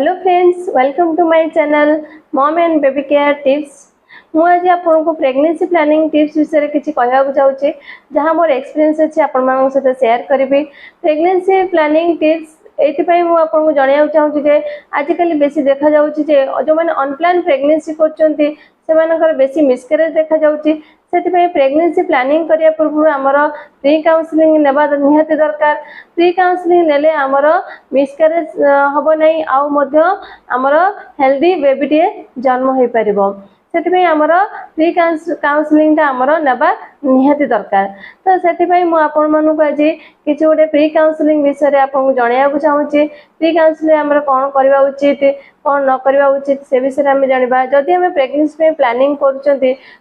Hello friends, welcome to my channel mom and baby care tips. मुझे आपको pregnancy planning tips विषय किसी कहवाक चाहूँगी जहाँ मोर एक्सपीरियंस अच्छी आपण सहित शेयर करी। प्रेगनेंसी प्लानिंग टिप्स ये मुझे जनवाक चाहूँगी आजिकल बेसी देखा जाऊँगी जो मैंने अनप्लान प्रेगनेंसी कर बेसी मिसकैरेज देखा जाऊँगी। से प्रेगनेंसी प्लानिंग करने पूर्व आमर प्री काउंसलिंग नेबा निहाती दरकार। प्री काउंसलिंग नेले आमर मिसकैरेज हम नहीं आमर हेल्दी बेबीटे जन्म हो पार। से आमर प्री काउंसलिंग आमर नेबा निहाती दरकार। तो से मुझे आज किसी गोटे प्री काउंसलिंग विषय आपको जनवाक चाहूँगी। प्री काउंसलिंग आमर कौन करवा उचित कौन न करवा उचित से विषय आम जाना। जदि आम प्रेगनेंसी प्लानिंग कर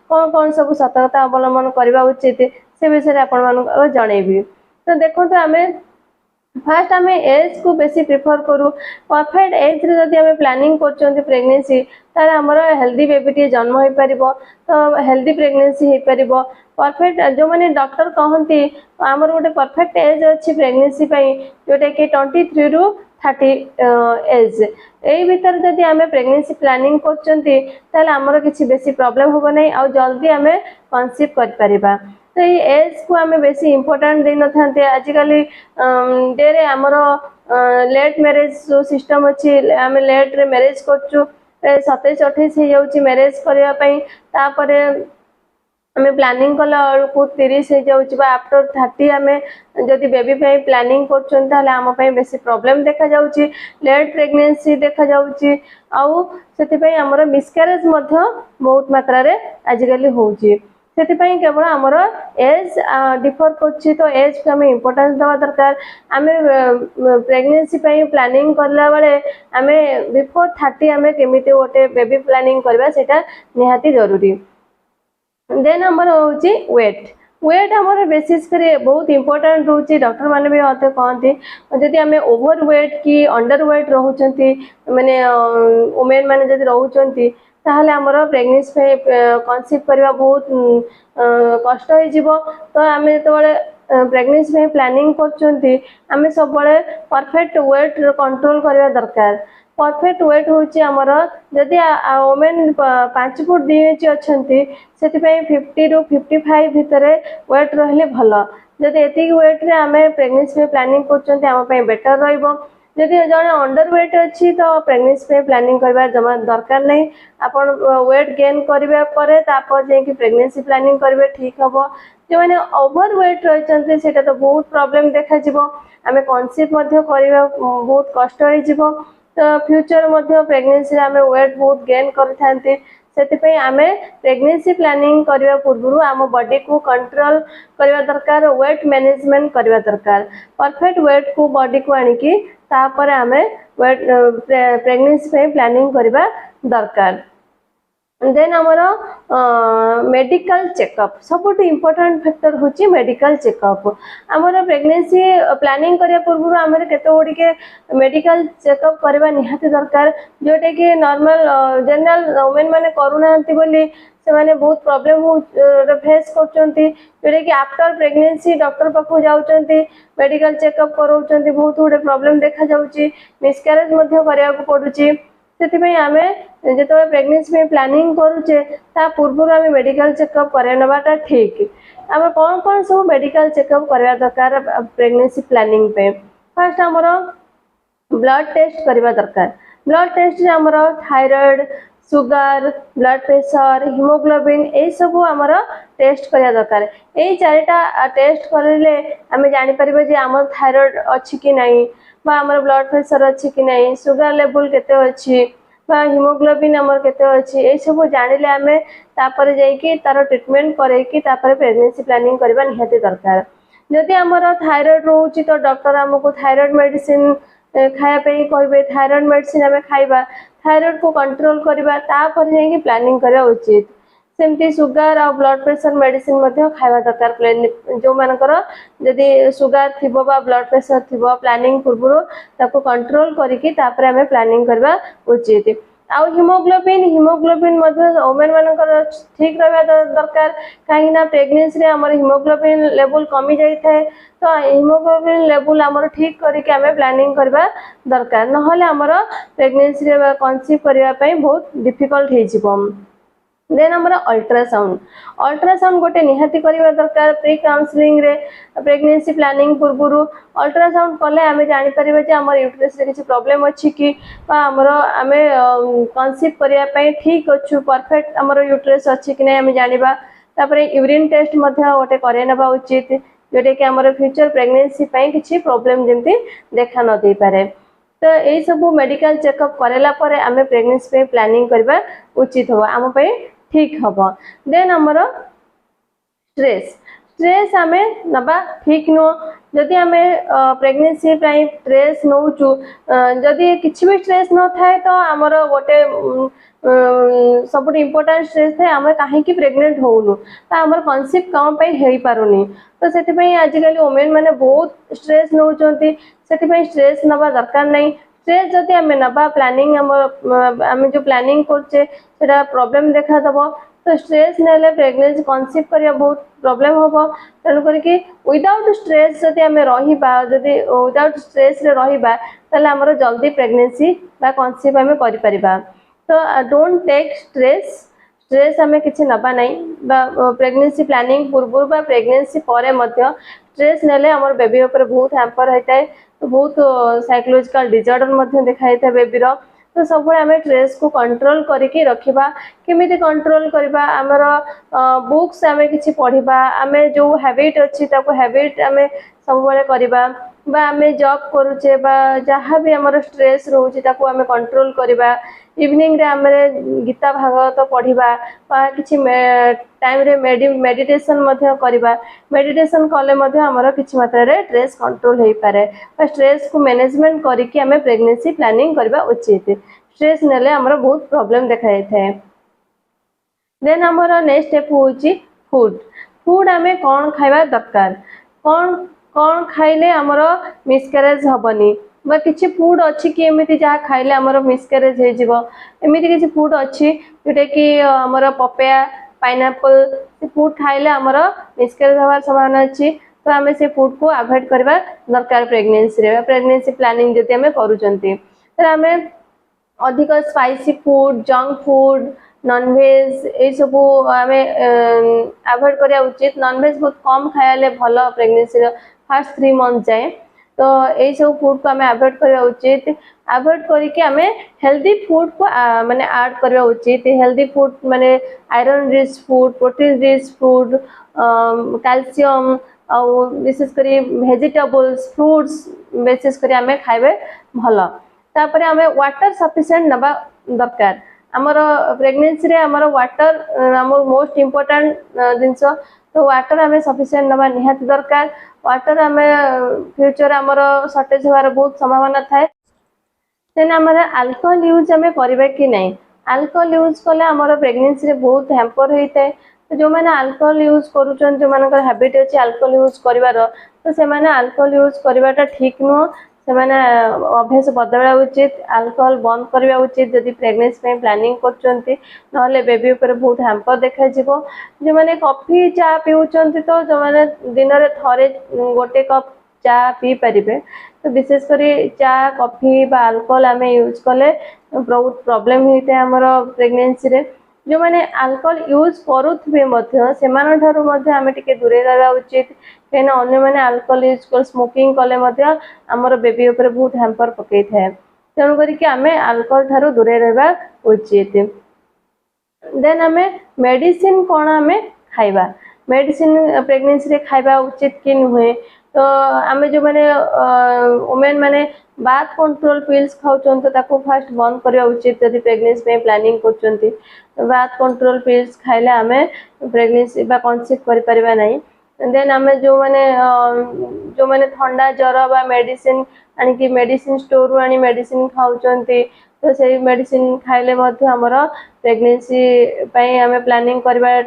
कौन कौन सब सतर्कता अवलंबन करवा उचित से विषय आपको जनइबी। तो देखो आम फास्ट आम एज को बेसी प्रिफर करूँ। परफेक्ट एज रे जदि आम प्लानिंग कर प्रेगनेंसी तार आमर हेल्दी बेबीटे जन्म हो पार। तो हेल्दी प्रेगनेंसी हो पार। परफेक्ट जो मैंने डॉक्टर कहती आमर गोटे परफेक्ट एज अच्छी प्रेगनेंसी जोटा कि 23 ରୁ 30 एज यही भितर जदि आम प्रेगनेंसी प्लानिंग कर किसी बेसी प्रॉब्लम हम नहीं आ जल्दी आम कनसीव कर। तो ये एज को आम बेसी इम्पोर्टेंट दे न आजिकल डे रे आमर लेट मैरेज जो सिस्टम अच्छी आम लेट रे मैरेज कर 27-28 हो जाऊँगी मैरेज करने आम प्लानिंग कला बेलू 30 हो जाऊँगी आफ्टर 30 आम जदि बेबी प्लानिंग कर बेसी प्रॉब्लम देखा जाऊँगी। लेट प्रेगनेंसी देखा जाऊँगी से आमर मिसकैरेज बहुत मात्रा रे आजिकल होउची। से केवल आमर एज डिफर कर तो एज को आम इम्पोर्टेंस देवा दरकार। आम प्रेगनेंसी प्लानिंग करला बेले आम बिफोर 30 आम केमी गोटे बेबी प्लानिंग करवा सेटा निहाती जरूरी। देन आमर होची वेट। वेट आमर बेसिस करे बहुत इम्पोर्टेंट रोचे। डॉक्टर माने भी मत कहती जदि आम ओभर वेट कि अंडर वेट रोचंती माने वुमेन माने जदि रोचंती ताहले आमर प्रेगनेंसी कनसीव करवा बहुत कष्ट हो। तो आम जो प्रेगनेंसी प्लानिंग करछंती आम सब परफेक्ट वेट कंट्रोल करवा दरकार। परफेक्ट वेट होची आमर जदि वुमेन 5 फुट 2 इंच अच्छा से 50 ରୁ 55 भितर वेट रहिले भल। जदि एतिक वेट रे आम प्रेगनेंसी प्लानिंग कर बेटर रहिबो। जदि जड़े अंडर वेट अच्छी तो प्रेगनेंसी प्लानिंग करवा जमा दरकार नहीं। आपन वेट गेन करबा परे तापर जे प्रेगनेंसी प्लानिंग करेंगे ठीक हम। जो मैंने ओभर वेट रही से तो बहुत प्रॉब्लम देखा आम कनसीव करवा बहुत कष्ट हो। तो फ्यूचर प्रेगनेंसी आम वेट बहुत गेन करते से आम प्रेगनेंसी प्लानिंग करने पूर्व आम बॉडी को कंट्रोल करवा दरकार। वेट मैनेजमेंट करवा दरकार। परफेक्ट वेट को बॉडी को आनिकी तापर आम वेट प्रेगनेंसी प्लानिंग करवा दरकार। देन आमर मेडिकल चेकअप सबुठ इम्पोर्टेंट फैक्टर होची मेडिकल चेकअप। आमर प्रेगनेंसी प्लानिंग करने पूर्व आम केते गुड़िके मेडिकल चेकअप करवा निहाती दरकार जोटा कि नॉर्मल जनरल वुमेन माने करूना बोली से माने बहुत प्रॉब्लम फेस करचंती जोटा कि आफ्टर प्रेगनेंसी डॉक्टर पाखु जाउचंती मेडिकल चेकअप कराउचंती बहुत गुडे प्रॉब्लम देखा जाउची। मिसकैरेज करया को पडुची। से आम जो प्रेगनेंसी प्लानिंग करुचे ता पूर्व आम मेडिकल चेकअप करवाटा ठीक। आम कौन कौन सब मेडिकल चेकअप करवा दरकार प्रेगनेंसी प्लानिंग पे। फर्स्ट आमर ब्लड टेस्ट करवा दरकार। ब्लड टेस्ट आमर thyroid sugar blood pressure haemoglobin ये सब आमर टेस्ट करवा दरकार। यही 4टा टेस्ट करें आम जापर जे आम थायराइड अच्छी कि नहीं आमर ब्लड प्रेशर अच्छी कि नहीं सुगर लेवल केते अच्छी हिमोग्लोबिन आमर केते अच्छी ये सब जानिले आम तापर जाइकी तार ट्रीटमेंट करैकी तापर प्रेगनेंसी प्लानिंग करवा निहाती दरकार। जदि आमर थायराइड रोची तो डॉक्टर आमको थायराइड मेडिसिन खायापी कहे। थायराइड मेडिसिन आम खाइबा थायराइड को कंट्रोल करवा तापर जाइकी प्लानिंग करवा उचित। सेमती सुगर और ब्लड प्रेशर मेडिसिन खावा दरकार। जो मानकर जदि सुगर थी ब्लड प्रेशर थी प्लानिंग पूर्व ताको कंट्रोल करिकी तापर आमे प्लानिंग करवा उचित। आउ हिमोग्लोबिन ओमेन मानकर ठीक रहा दरकार कहीं प्रेगनेंसी आमर हिमोग्लोबिन लेवल कमी जाए तो हिमोग्लोबिन लेवल आमर ठीक करके आम प्लानिंग करवा दरकार नहले आमर प्रेगनेंसी कनसीव करने बहुत डिफिकल्ट हो देन आमर अल्ट्रासाउंड गोटे निहाती करवा दरकार प्री काउंसलिंग रे प्रेगनेंसी प्लानिंग पूर्व अल्ट्रासाउंड कले आम जापर आम यूट्रेस किसी प्रॉब्लम अच्छी कि आमर आम कनसीव करने ठीक अच्छु परफेक्ट आमर यूट्रेस अच्छी कि नहीं आम जाना यूरिन टेस्ट गोटे करवा उचित जोटा कि आमर फ्यूचर प्रेगनेंसी किसी प्रॉब्लम जमी देखा न दे पारे तो यही सब मेडिकल चेकअप कराला आम प्रेगनेंसी प्लानिंग करवा उचित हो आम ठीक हम देन आमर स्ट्रेस आम नबा ठीक नुह जदि आम प्रेगनेंसी स्ट्रेस नौचु जदि किसी भी स्ट्रेस न थाए तो आमर गोटे सब इम्पोर्टाट स्ट्रेस थाए आम कहीं प्रेग्नेंट होनु तो आमर कनसीव कौन हो पारुनी तो से आजिकल वोमेन मैंने बहुत स्ट्रेस नौकरी से स्ट्रेस नवा दरकार नहीं स्ट्रेस जदि आम नवा प्लानिंग आम जो प्लानिंग करचे प्रॉब्लम देखा दब तो स्ट्रेस नेले प्रेगनेंसी कनसीव करने बहुत प्रॉब्लम हम तेणुक विदाउट स्ट्रेस जदि आम रहा जदि विदाउट स्ट्रेस रहा आमर जल्दी प्रेगनेंसी कनसीव आम कर तो डोंट टेक स्ट्रेस आम किसी नबा नहीं प्रेगनेंसी प्लानिंग पूर्व प्रेगनेंसी पर स्ट्रेस नेले आमर बेबी उपर बहुत हैम्पर होता है तो बहुत साइकोलॉजिकल डिसऑर्डर देखा बेबीर तो सब आम स्ट्रेस को कंट्रोल करके रखा केमी कंट्रोल करवा आमर बुक्स आम कि पढ़ा आम जो हैबिट अच्छी हैबिट आम सब करवा आम जॉब करुचे जहाँ भी आमर स्ट्रेस रोचे आम कंट्रोल करवा इवनिंग रे आम गीता भागवत पढ़ा किसी टाइम रे मेडिटेशन करवा मेडिटेशन कले आमर किसी मात्रा स्ट्रेस कंट्रोल हो पारे स्ट्रेस को मैनेजमेंट करके आम प्रेगनेंसी प्लानिंग करवा उचित स्ट्रेस नेले आमर बहुत प्रॉब्लम देखा जाता है देन आमर नेक्स्ट स्टेप हूँ फूड आम कौन खाइबा दरकार कौन खाइले आमर मिसकैरेज हेनी किसी फूड अच्छी कि एमती जहाँ खाइले आमर मिसकैरेज होमती किसी फूड अच्छी जोटा कि आमर पपाया पाइनएप्पल फूड खाइले आमर मिसकैरेज होवार संभावना अच्छी तो आम से फूड को अवॉइड करवा दरकार प्रेगनेंसी प्लानिंग जदि आम कर आम अधिक spicy food junk food non veg ये सब आम अवॉइड करा उचित नॉनवेज बहुत कम खाइले भल प्रेगनेंसी फर्स्ट 3 मंथ जाए तो यही सब फूड को आम अवॉइड करा उचित अवॉइड करके आम हेल्दी फूड को माने ऐड करवा उचित हेल्दी फूड माने iron rich food protein rich food calcium आउ विशेषकर वेजिटेबल्स फ्रूट्स विशेषकर आम खाइबे भल तापर आम वाटर सफिशिएंट नबा दरकार आमर प्रेगनेंसी रे आमर वाटर आमर मोस्ट इम्पोर्टाट जिनस तो वाटर आम सफिशिएंट नबा निहाती दरकार वाटर आम फ्यूचर आमर सर्टेज होवार बहुत संभावना थाए देन आमर अल्कोहल यूज आम करबा कि नहीं अल्कोहल यूज कले आमर प्रेगनेंसी रे बहुत हैम्पर होता है तो जो मैंने अल्कोहल यूज करुचन जो मान हैबिट अच्छी अल्कोहल यूज कर तो से अल्कोहल यूज करवाटा ठीक नुह से अभ्यास बदला उचित अल्कोहल बंद करवा उचित जदि प्रेगनेंसी प्लानिंग कर बेबी उपर बहुत हैम्पर देखा जो मैंने कॉफी चा पीउछंती तो जो मैंने दिन में थरे गोटे कप चा पी पारे तो विशेषकर चा कॉफी बा अल्कोहल आम यूज कले बहुत प्रॉब्लम होता है आमर प्रेगनेंसी रे जो मैंने अल्कोहल यूज करुवे आम टे दूरे रहा उचित कहीं अन्य मैंने अल्कोहल यूज कर स्मोकिंग कले आमर बेबी उपर बहुत हैम्पर पकई थाए तेणु करके आम अल्कोहल ठारू दूरे रहा उचित देन आम मेडिसिन कौन आम खाइबा मेडिसिन प्रेगनेंसी रे खाइबा उचित कि नुहे तो आम जो मैंने वोमेन मैंने बाथ कंट्रोल पिल्स खाऊँ तो फास्ट बंद करवा उचित जब प्रेगनेंसी प्लानिंग कर बाथ कंट्रोल पिल्स खाइले आम प्रेगनेंसी कनसीव कर नहीं देन आम जो मैंने ठंडा जर बा मेडिसिन आनिकी मेडिसिन स्टोर आनी मेडिसिन खाऊँ तो से मेडिसिन खाइले आमर प्रेगनेंसी आम प्लानिंग करवा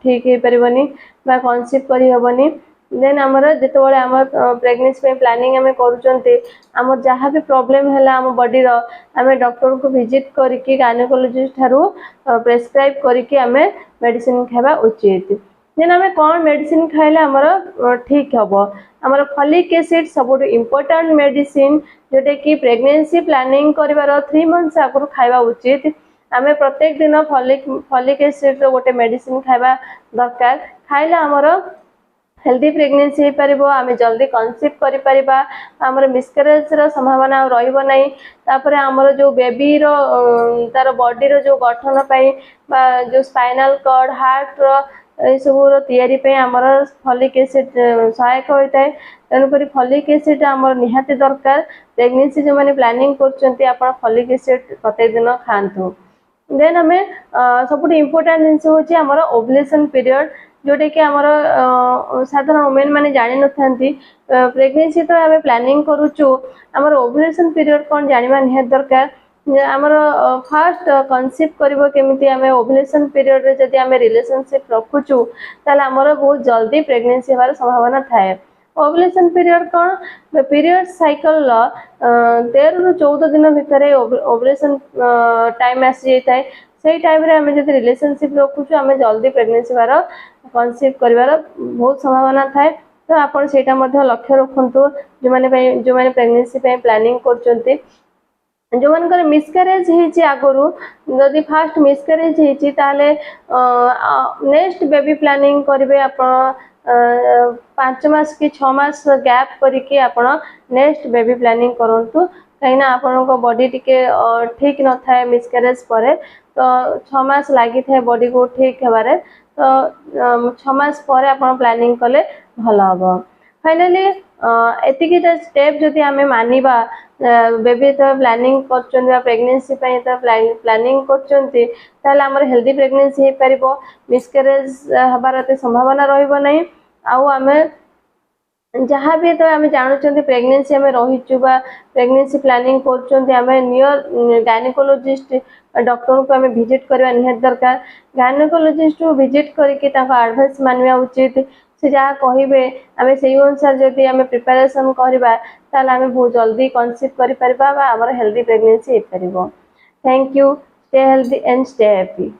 ठीक हो पारनी कनसीव करहबनी देन आमर जितेबाला आम प्रेगनेंसी प्लानिंग आम कर जहाँ भी प्रॉब्लम है आम बॉडी रो आम डॉक्टर को विजिट करके गायनेकोलॉजिस्ट ठारू प्रेस्क्राइब करके आम मेडिसिन खावा उचित। देन आम कौन मेडिसिन खाइले आमर ठीक हम आमर फॉलिक एसिड सब इम्पोर्टेंट मेडिसिन जोटा कि प्रेगनेंसी प्लानिंग कर 3 मंथ्स आगु खावा उचित। आम प्रत्येक दिन फॉलिक एसिड गोटे मेडिसिन खावा दरकार खाइले आमर हेल्दी प्रेगनेंसी हो पार आम जल्दी कनसीव कर पारिबा आमर मिसकैरेज रो संभावना रहिबो नहीं। तापर आमर जो बेबी रो तार बॉडी रो जो गठन पाई बा जो स्पाइनल कॉर्ड हार्ट रो ए सबूर तैयारी पे आमर फॉलिक एसिड सहायक होता है। तेणुक फॉलिक एसिड आमर निहाती दरकार। प्रेगनेंसी जो मैंने प्लानिंग कर फॉलिक एसिड प्रत्येक दिन खातु। देन आम सब इम्पोर्टाट जिनस हूँ आमर ओवुलेशन पीरियड जोटा कि आमर साधारण वुमेन मैंने जानी न था प्रेगनेंसी तो आम प्लानिंग करुचु आमर ओवुलेशन पीरियड कौन जाना निहाती दरकार। आमर फास्ट कनसीव कर केमी आम ओवुलेशन पीरियड रे जदि आम रिलेशनशिप रखुचु ताले आमर बहुत जल्दी प्रेगनेंसी होवार संभावना थाए। ओवुलेशन पीरियड कौन पीरियड साइकिल 13 रु 14 दिन भितर ओवुलेशन टाइम आसी जाए से टाइम रे आम जब रिलेशनशिप रखुचु आम जल्दी प्रेगनेंसी होवार कनसीव कर बहुत संभावना थाए। तो आपन सेटा मध्य लक्ष्य रखु जो मैंने प्रेगनेंसी प्लानिंग कर जो मानकर मिसकैरेज होती आगु जदि फास्ट मिसकैरेज होती नेक्स्ट बेबी प्लानिंग करेंगे आप 5 मास कि 6 मास गैप करके आप नेक्स्ट बेबी प्लानिंग करूँ कहीं आपण बॉडी टिके ठीक न था मिसकैरेज पर तो 6 मास लगी था बॉडी को ठीक होबारे तो 6 मास पर आप प्लानिंग कले भल हम। फाइनाली एतिकी स्टेप जदि आम मानिबा बेबी तो प्लानिंग कर प्रेगनेंसी तो प्लानिंग कर हेल्दी प्रेगनेंसी हो पार मिसकैरेज हबार एत संभावना रहिबो नहीं। आउ आम जहाँ भी तो आम जानते प्रेगनेंसी आम रहीचु बा प्रेगनेंसी प्लानिंग कर नियर गायनेकोलॉजिस्ट डॉक्टर को आम विजिट करवा निहाती दरकार। गायनेकोलॉजिस्ट को विजिट करके एडवाइस मानवा उचित से जहाँ कहे आम से अनुसार जदि आम प्रिपेरेसन करवा आम बहुत जल्दी कनसीव कर हेल्दी प्रेगनेंसी हो पार। Thank you. Stay healthy and stay happy.